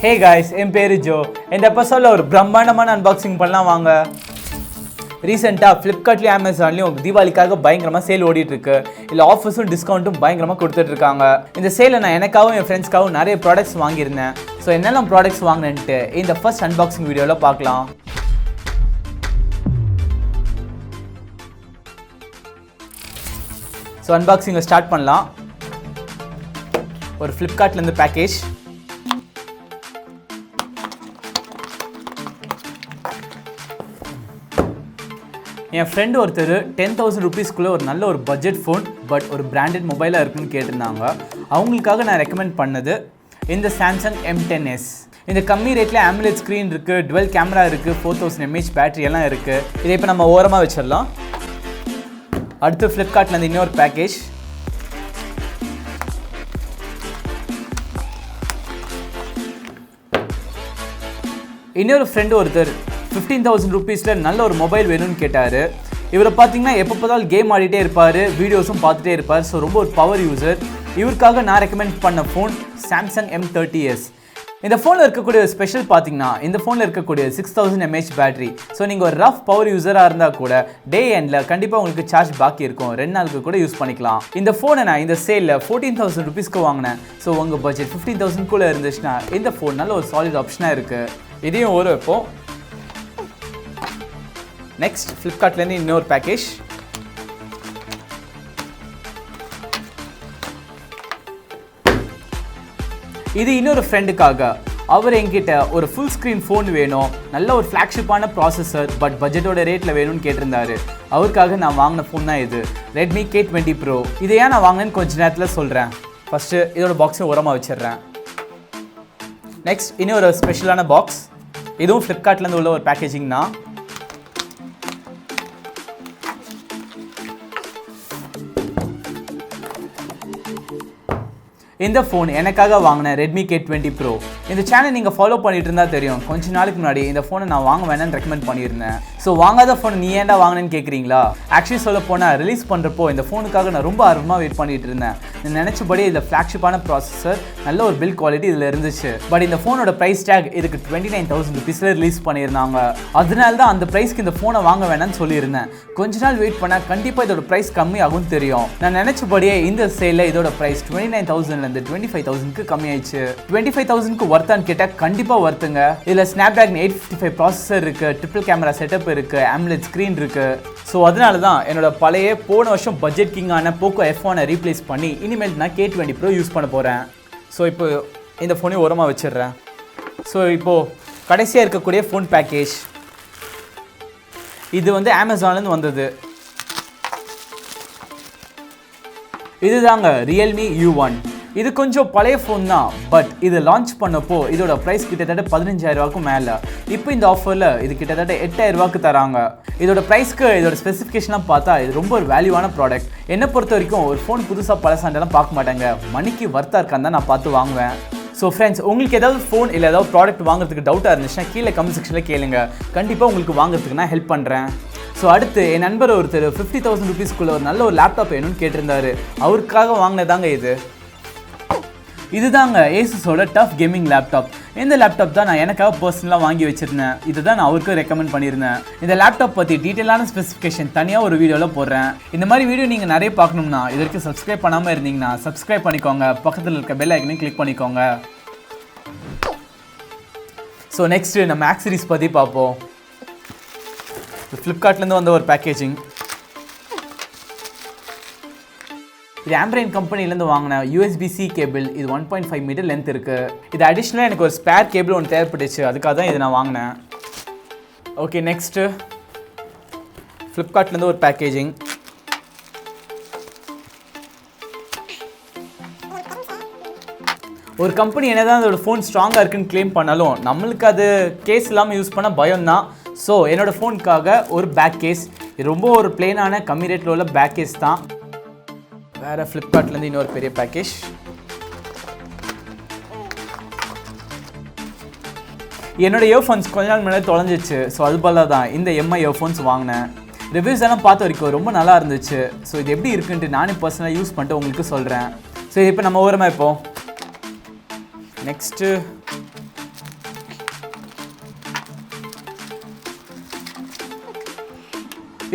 Hey guys, என் பேரு Joe. இந்த எபிசோட்ல ஒரு பிரம்மாண்டமான அன்பாக்சிங் பண்ணலாம் வாங்க. ரீசெண்டா Flipkartலயும் Amazonலயும் தீபாவளிக்காக பயங்கரமா சேல் ஓடிட்டு இருக்கு. இல்ல ஆஃபர்ஸும் டிஸ்கவுண்ட்டும் பயங்கரமா கொடுத்துட்டு இருக்காங்க. இந்த சேல்ல நான் எனக்காகவும் என் ஃப்ரெண்ட்ஸ்க்காகவும் நிறைய ப்ராடக்ட்ஸ் வாங்கியிருந்தேன். ஸோ என்னெல்லாம் ப்ராடக்ட்ஸ் வாங்கினேன்ட்டு இந்த ஃபர்ஸ்ட் அன்பாக்சிங் வீடியோல பார்க்கலாம். ஸோ அன்பாக்சிங்கை ஸ்டார்ட் பண்ணலாம். ஒரு Flipkartலேருந்து பேக்கேஜ். என் ஃப்ரெண்டு ஒருத்தர் 10,000 rupeesக்குள்ளே ஒரு நல்ல ஒரு பட்ஜெட் ஃபோன் பட் ஒரு பிராண்டட் மொபைலாக இருக்குன்னு கேட்டிருந்தாங்க. அவங்களுக்காக நான் ரெக்கமெண்ட் பண்ணது இந்த சாம்சங் M10s. இந்த கம்மி ரேட்டில் AMOLED ஸ்க்ரீன் இருக்குது, டுவெல் கேமரா இருக்குது, 4000 mAh பேட்டரி எல்லாம் இருக்குது. இதை இப்போ நம்ம ஓரமாக வச்சிடலாம். அடுத்து Flipkartலேருந்து இன்னொரு பேக்கேஜ். இன்னொரு ஃப்ரெண்டு ஒருத்தர் 15,000 rupeesல நல்ல ஒரு மொபைல் வேணும்னு கேட்டார். இவரை பார்த்தீங்கன்னா எப்போ பார்த்தாலும் கேம் ஆடிட்டே இருப்பார், வீடியோஸும் பார்த்துட்டே இருப்பார். ஸோ ரொம்ப ஒரு பவர் யூசர். இவருக்காக நான் ரெக்கமெண்ட் பண்ண ஃபோன் சாம்சங் M30s. இந்த ஃபோனில் இருக்கக்கூடிய ஸ்பெஷல் பார்த்தீங்கன்னா இந்த ஃபோனில் இருக்கக்கூடிய 6000 mAh பேட்டரி. ஸோ நீங்கள் ஒரு ரஃப் பவர் யூஸராக இருந்தால் கூட டே எண்டில் கண்டிப்பாக உங்களுக்கு சார்ஜ் பாக்கி இருக்கும், 2 நாளுக்கு கூட யூஸ் பண்ணிக்கலாம். இந்த ஃபோனை நான் இந்த சேலில் 14,000 rupeesக்கு வாங்கினேன். ஸோ உங்கள் பட்ஜெட் 15,000க்குள்ளே இருந்துச்சுன்னா இந்த ஃபோன் நல்ல ஒரு சாலிட் ஆப்ஷனாக இருக்குது. இதையும் ஒரு வைப்போம். நெக்ஸ்ட் Flipkartலேருந்து இன்னொரு பேக்கேஜ். இது இன்னொரு ஃப்ரெண்டுக்காக. அவர் என்கிட்ட ஒரு ஃபுல் ஸ்க்ரீன் ஃபோன் வேணும், நல்ல ஒரு ஃப்ளாக்ஷிப்பான ப்ராசஸர் பட் பட்ஜெட்டோட ரேட்டில் வேணும்னு கேட்டிருந்தாரு. அவருக்காக நான் வாங்கின ஃபோன் தான் இது, Redmi K20 PRO. இதை ஏன் நான் வாங்கினேன்னு கொஞ்சம் நேரத்தில் சொல்கிறேன். ஃபஸ்ட்டு இதோட பாக்ஸை உரமாக வச்சிடுறேன். நெக்ஸ்ட் இன்னொரு ஸ்பெஷலான பாக்ஸ். இதுவும் Flipkartலேருந்து உள்ள ஒரு பேக்கேஜிங் தான். இந்த ஃபோன் எனக்காக வாங்கினேன் Redmi K20 PRO. இந்த சேனல் நீங்கள் ஃபாலோ பண்ணிட்டு இருந்தால் தெரியும், கொஞ்ச நாளுக்கு முன்னாடி இந்த ஃபோனை நான் வாங்க வேணான்னு ரெக்கமெண்ட் பண்ணியிருந்தேன். ஸோ வாங்காத ஃபோன் நீ ஏன்டா வாங்கினேன்னு கேட்குறீங்களா? ஆக்சுவலி சொல்ல போனால் ரிலீஸ் பண்ணுறப்போ இந்த ஃபோனுக்காக நான் ரொம்ப ஆர்வமாக வெயிட் பண்ணிட்டு இருந்தேன். நான் நினச்சபடி இதில் ஃப்ளாக்ஷிப்பான ப்ராசஸர், நல்ல ஒரு பில்ட் குவாலிட்டி இதில் இருந்துச்சு. பட் இந்த ஃபோனோட ப்ரைஸ் டேக் இதுக்கு 29,000 rupeesல ரிலீஸ் பண்ணியிருந்தாங்க. அதனால தான் அந்த ப்ரைஸ்க்கு இந்த ஃபோனை வாங்க வேணான்னு சொல்லியிருந்தேன். கொஞ்ச நாள் வெயிட் பண்ணால் கண்டிப்பாக இதோட ப்ரைஸ் கம்மி ஆகும்னு தெரியும். நான் நினச்சபடியே இந்த சேலில் இதோட ப்ரைஸ் 29,000 25,000க்கு கம்மி ஆயிடுச்சு. 25,000க்கு வர்த்தான்னு கேட்டால் கண்டிப்பாக வர்த்துங்க. இதில் Snapdragon 855 ப்ராசஸர் இருக்குது, ட்ரிபிள் கேமரா செட்டப் இருக்குது, AMOLED ஸ்க்ரீன் இருக்குது. ஸோ அதனால தான் என்னோட பழைய போன வருஷம் பட்ஜெட் கிங்கான Poco F1 ரீப்ளேஸ் பண்ணி இனிமேல் நான் K20 Pro யூஸ் பண்ண போகிறேன். ஸோ இப்போ இந்த ஃபோனையும் ஓரமாக வச்சிடுறேன். ஸோ இப்போது கடைசியாக இருக்கக்கூடிய ஃபோன் பேக்கேஜ். இது வந்து Amazonலேருந்து வந்தது. இதுதாங்க Realme U1. இது கொஞ்சம் பழைய ஃபோன் தான், பட் இது லான்ச் பண்ணப்போ இதோட ப்ரைஸ் கிட்டத்தட்ட 15,000 மேலே. இப்போ இந்த ஆஃபரில் இது கிட்டத்தட்ட 8,000 தராங்க. இதோட ப்ரைஸ்க்கு இதோட ஸ்பெசிஃபிகேஷன்லாம் பார்த்தா இது ரொம்ப ஒரு வேல்யூவான ப்ராடக்ட். என்னை பொறுத்த வரைக்கும் ஒரு ஃபோன் புதுசாக பழசாண்டெல்லாம் பார்க்க மாட்டாங்க, மணிக்கு வர்த்தா இருக்கான்னு தான் நான் பார்த்து வாங்குவேன். ஸோ ஃப்ரெண்ட்ஸ், உங்களுக்கு ஏதாவது ஃபோன் இல்லை ஏதாவது ப்ராடக்ட் வாங்குறதுக்கு டவுட்டாக இருந்துச்சுன்னா கீழே கமெண்ட் செக்ஷனில் கேளுங்க. கண்டிப்பாக உங்களுக்கு வாங்குறதுக்கு நான் ஹெல்ப் பண்ணுறேன். ஸோ அடுத்து என் நண்பர் ஒருத்தர் 50,000 rupeesக்குள்ளே ஒரு நல்ல ஒரு லேப்டாப் வேணும்னு கேட்டிருந்தாரு. அவருக்காக வாங்கினதாங்க இது. இதுதாங்க ஏசுஸோட டஃப் கேமிங் லேப்டாப். இந்த லேப்டாப் தான் நான் எனக்காக பர்சனலாக வாங்கி வச்சுருந்தேன். இதை தான் நான் அவருக்கு ரெக்கமெண்ட் பண்ணியிருந்தேன். இந்த லேப்டாப் பற்றி டீட்டெயிலான ஸ்பெசிஃபிகேஷன் தனியாக ஒரு வீடியோவில் போடுறேன். இந்த மாதிரி வீடியோ நீங்கள் நிறைய பார்க்கணும்னா இது வரைக்கும் சப்ஸ்கிரைப் பண்ணாமல் இருந்தீங்கன்னா சப்ஸ்கிரைப் பண்ணிக்கோங்க, பக்கத்தில் இருக்க பெல் ஐக்கனையும் கிளிக் பண்ணிக்கோங்க. ஸோ நெக்ஸ்ட்டு நம்ம ஆக்சரிஸ் பற்றி பார்ப்போம். Flipkartலேருந்து வந்த ஒரு பேக்கேஜிங். இது Ambrain கம்பெனிலேருந்து வாங்கின USB-C கேபிள். இது 1.5 மீட்டர் லென்த் இருக்குது. இது அடிஷ்னலாக எனக்கு ஒரு ஸ்பேர் கேபிள் ஒன்று தேவைப்பட்டுச்சு, அதுக்காக தான் இது நான் வாங்கினேன். ஓகே, நெக்ஸ்ட்டு Flipkartலேருந்து ஒரு பேக்கேஜிங். ஒரு கம்பெனி என்ன தான் அதோட ஃபோன் ஸ்ட்ராங்காக இருக்குன்னு கிளைம் பண்ணாலும் நம்மளுக்கு அது கேஸ் இல்லாமல் யூஸ் பண்ண பயம் தான். ஸோ என்னோடய ஃபோனுக்காக ஒரு பேக் கேஸ். இது ரொம்ப ஒரு பிளெயினான கம்மி ரேட்டில் உள்ள பேக் கேஸ் தான். வேறு Flipkartலேருந்து இன்னொரு பெரிய பேக்கேஜ். என்னோடய இயர்ஃபோன்ஸ் கொஞ்ச நாள் முன்னாடி தொலைஞ்சிச்சு. ஸோ அது போல தான் இந்த MI இயர்ஃபோன்ஸ் வாங்கினேன். ரிவ்யூஸ் எல்லாம் பார்த்த வரைக்கும் ரொம்ப நல்லா இருந்துச்சு. ஸோ இது எப்படி இருக்குன்ட்டு நானே பர்சனலாக யூஸ் பண்ணிட்டு உங்களுக்கு சொல்கிறேன். ஸோ இப்போ நம்ம ஓரமாக இப்போது நெக்ஸ்ட்டு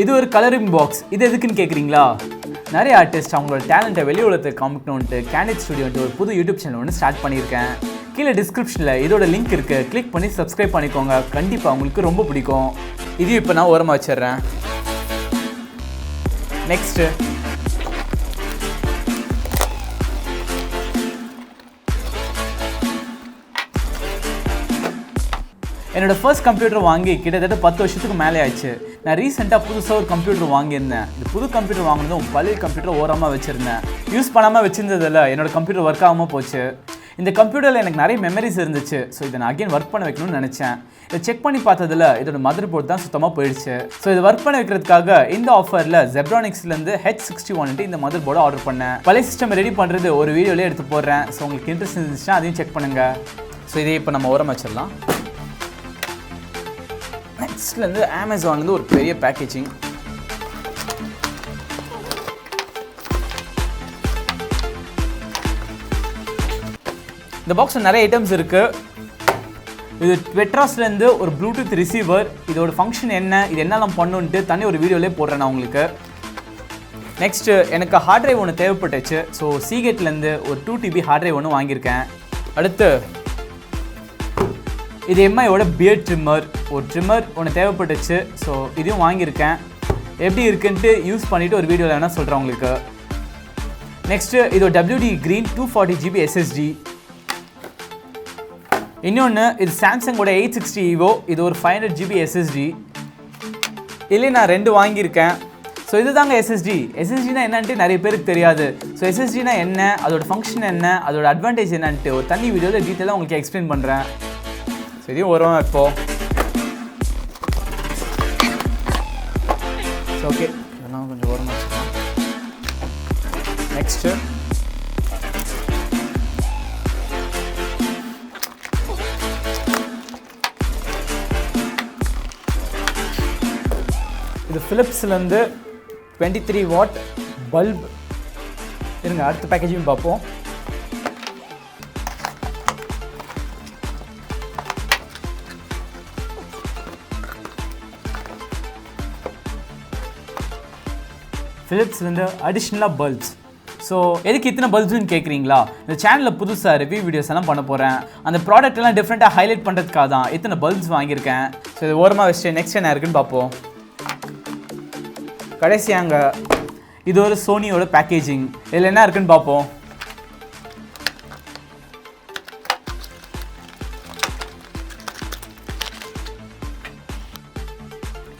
இது ஒரு கலரிங் பாக்ஸ். இது எதுக்குன்னு கேட்குறீங்களா? நிறைய ஆர்டிஸ்ட் அவங்களோட டேலண்ட்டை வெளி உலகத்துக்கு காமிக்கணுன்ட்டு கேண்டிட் ஸ்டுடியோன்ட்டு ஒரு புது யூடியூப் சேனல் ஒன்று ஸ்டார்ட் பண்ணியிருக்கேன். கீழே டிஸ்கிரிப்ஷனில் இதோட லிங்க் இருக்குது, கிளிக் பண்ணி சப்ஸ்கிரைப் பண்ணிக்கோங்க. கண்டிப்பாக உங்களுக்கு ரொம்ப பிடிக்கும். இதையும் இப்போ நான் ஓரமாக வச்சிடுறேன். நெக்ஸ்ட்டு என்னோட ஃபர்ஸ்ட் கம்ப்யூட்டர் வாங்கி கிட்டத்தட்ட 10 வருஷத்துக்கு மேலே ஆயிடுச்சு. நான் ரீசெண்டாக புதுசாக ஒரு கம்ப்யூட்டர் வாங்கியிருந்தேன். இந்த புது கம்ப்யூட்டர் வாங்கினதும் பழைய கம்ப்யூட்டர் ஓரமாக வச்சுருந்தேன். யூஸ் பண்ணாமல் வச்சுருந்ததில்ல என்னோட கம்ப்யூட்டர் ஒர்க் ஆகாமல் போச்சு. இந்த கம்ப்யூட்டரில் எனக்கு நிறைய மெமரிஸ் இருந்துச்சு. ஸோ இதை நான் அகைன் ஒர்க் பண்ண வைக்கணும்னு நினச்சேன். இதை செக் பண்ணி பார்த்ததில் இதோட மதர் போர்ட் தான் சுத்தமாக போயிடுச்சு. ஸோ இதை ஒர்க் பண்ண வைக்கிறதுக்காக இந்த ஆஃபரில் Zebronicsலேருந்து H61 இந்த மதர் போர்டை ஆர்டர் பண்ணேன். பழைய சிஸ்டம் ரெடி பண்ணுறது ஒரு வீடியோலேயே எடுத்து போடுறேன். ஸோ உங்களுக்கு இன்ட்ரெஸ்ட் இருந்துச்சுன்னா அதையும் செக் பண்ணுங்கள். ஸோ இதை இப்போ நம்ம ஓரமாக வச்சிடலாம். நெக்ஸ்ட்லேருந்து அமேசான்லேருந்து ஒரு பெரிய பேக்கேஜிங். இந்த பாக்ஸில் நிறைய ஐட்டம்ஸ் இருக்குது. இது ட்வெட்ராஸ்லேருந்து ஒரு ப்ளூடூத் ரிசீவர். இதோட ஃபங்க்ஷன் என்ன, இது என்னெல்லாம் பண்ணுன்ட்டு தனி ஒரு வீடியோலேயே போடுறேன் நான் உங்களுக்கு. நெக்ஸ்ட்டு எனக்கு ஹார்ட் ட்ரைவ் ஒன்று தேவைப்பட்டுச்சு. ஸோ சீகேட்லேருந்து ஒரு 2 TB ஹார்ட் ட்ரைவ் ஒன்று வாங்கியிருக்கேன். அடுத்து இது எம்ஐயோட பியர்ட் ட்ரிம்மர். ஒரு ட்ரிம்மர் ஒன்று தேவைப்பட்டுச்சு. ஸோ இதையும் வாங்கியிருக்கேன். எப்படி இருக்குன்ட்டு யூஸ் பண்ணிவிட்டு ஒரு வீடியோவில் வேணால் சொல்கிறேன் உங்களுக்கு. நெக்ஸ்ட்டு இது WD Green 240 GB SSD. இன்னொன்று இது சாம்சங்கோட 860 EVO. இது ஒரு 500 GB SSD. இல்லையே நான் 2 வாங்கியிருக்கேன். ஸோ இது தாங்க எஸ்எஸ்டினா என்னன்ட்டு நிறைய பேருக்கு தெரியாது. ஸோ எஸ்எஸ்டினா என்ன, அதோட ஃபங்க்ஷன் என்ன, அதோட அட்வான்டேஜ் என்னன்ட்டு ஒரு தனி வீடியோவில் டீட்டெயிலாக உங்களுக்கு எக்ஸ்பிளைன் பண்ணுறேன். ஸோ இதையும் வரும் இப்போது. ஸோ ஓகே, இதெல்லாம் கொஞ்சம் ஓரமாக வச்சுக்கலாம். நெக்ஸ்ட்டு இது ஃபிலிப்ஸ்லேருந்து 23 வாட் பல்ப். இருங்க அடுத்த பேக்கேஜையும் பார்ப்போம். ஃபிலிப்ஸ்லேருந்து அடிஷ்னலாக பல்ப்ஸ். ஸோ எதுக்கு இத்தனை பல்ப்ஸ்ன்னு கேட்குறீங்களா? இந்த சேனலில் புதுசாக ரிவ்யூ வீடியோஸ் எல்லாம் பண்ண போகிறேன். அந்த ப்ராடக்ட் எல்லாம் டிஃப்ரெண்ட்டாக ஹைலைட் பண்ணுறதுக்காக தான் இத்தனை பல்ப்ஸ் வாங்கியிருக்கேன். ஸோ இது ஓரமாக வச்சுட்டு நெக்ஸ்ட் என்ன இருக்குன்னு பார்ப்போம். கடைசியாங்க இது ஒரு சோனியோட பேக்கேஜிங். இதில் என்ன இருக்குன்னு பார்ப்போம்.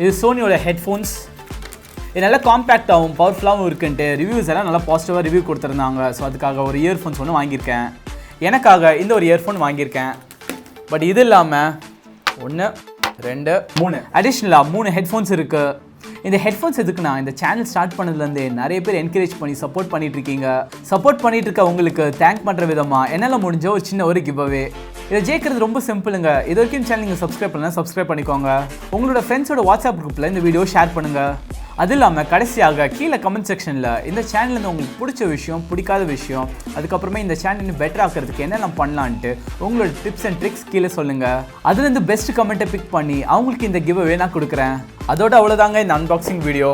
இது சோனியோட ஹெட்ஃபோன்ஸ். இது நல்லா காம்பேக்டாகவும் பவர்ஃபுல்லாகவும் இருக்குன்ட்டு ரிவ்யூஸ் எல்லாம் நல்லா பாசிட்டிவாக ரிவ்யூ கொடுத்துருந்தாங்க. ஸோ அதுக்காக ஒரு இயர்ஃபோன்ஸ் ஒன்று வாங்கியிருக்கேன். எனக்காக இந்த ஒரு இயர்ஃபோன் வாங்கியிருக்கேன். பட் இது இல்லாமல் 1 2 3 அடிஷ்னலாக 3 ஹெட்ஃபோன்ஸ் இருக்குது. இந்த ஹெட்ஃபோன்ஸ் எதுக்குன்னா, இந்த சேனல் ஸ்டார்ட் பண்ணதுலேருந்தே நிறைய பேர் என்கரேஜ் பண்ணி சப்போர்ட் பண்ணிட்டு இருக்கீங்க. சப்போர்ட் பண்ணிட்டு இருக்க உங்களுக்கு தேங்க் பண்ணுற விதமாக என்னால் முடிஞ்ச ஒரு சின்ன ஒரு கிவ் அவே. இதை ஜெயிக்கிறது ரொம்ப சிம்பிளுங்க. இது வரைக்கும் சேனல் நீங்கள் சப்ஸ்கிரைப் பண்ணலாம், சப்ஸ்கிரைப் பண்ணிக்கோங்க. உங்களோட ஃப்ரெண்ட்ஸோட வாட்ஸ்அப் குரூப்பில் இந்த வீடியோ ஷேர் பண்ணுங்கள். அது இல்லாமல் கடைசியாக கீழே கமெண்ட் செக்ஷனில் இந்த சேனல்லேருந்து உங்களுக்கு பிடிச்ச விஷயம், பிடிக்காத விஷயம், அதுக்கப்புறமே இந்த சேனல் இன்னும் பெட்டர் ஆக்கிறதுக்கு என்னென்ன பண்ணலான்ட்டு உங்களோட டிப்ஸ் அண்ட் ட்ரிக்ஸ் கீழே சொல்லுங்கள். அதுலேருந்து பெஸ்ட் கமெண்ட்டை பிக் பண்ணி அவங்களுக்கு இந்த கிவ் அவே நான் கொடுக்குறேன். அதோட அவ்வளோதாங்க இந்த அன்பாக்சிங் வீடியோ.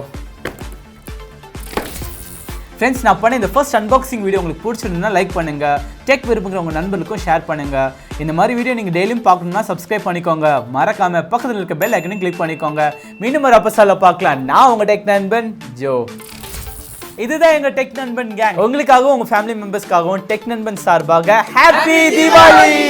ஃப்ரெண்ட்ஸ், நான் பண்ண இந்த ஃபர்ஸ்ட் அன்பாக்சிங் வீடியோ உங்களுக்கு பிடிச்சிருந்தா லைக் பண்ணுங்கள். டெக் விரும்புகிற உங்கள் நண்பர்களுக்கும் ஷேர் பண்ணுங்கள். இந்த மாதிரி வீடியோ நீங்கள் டெய்லியும் பார்க்கணும்னா சப்ஸ்கிரைப் பண்ணிக்கோங்க. மறக்காமல் பக்கத்தில் இருக்க பெல் ஐக்கனையும் கிளிக் பண்ணிக்கோங்க. மீண்டும் ஒரு எபிசோட்ல பார்க்கலாம். நான் உங்கள் டெக் நண்பன் ஜோ. இதுதான் எங்கள் டெக் நண்பன் கேங். உங்களுக்காகவும் உங்கள் ஃபேமிலி மெம்பர்ஸ்க்காகவும் டெக் நண்பன் சார்பாக ஹாப்பி தீபாவளி.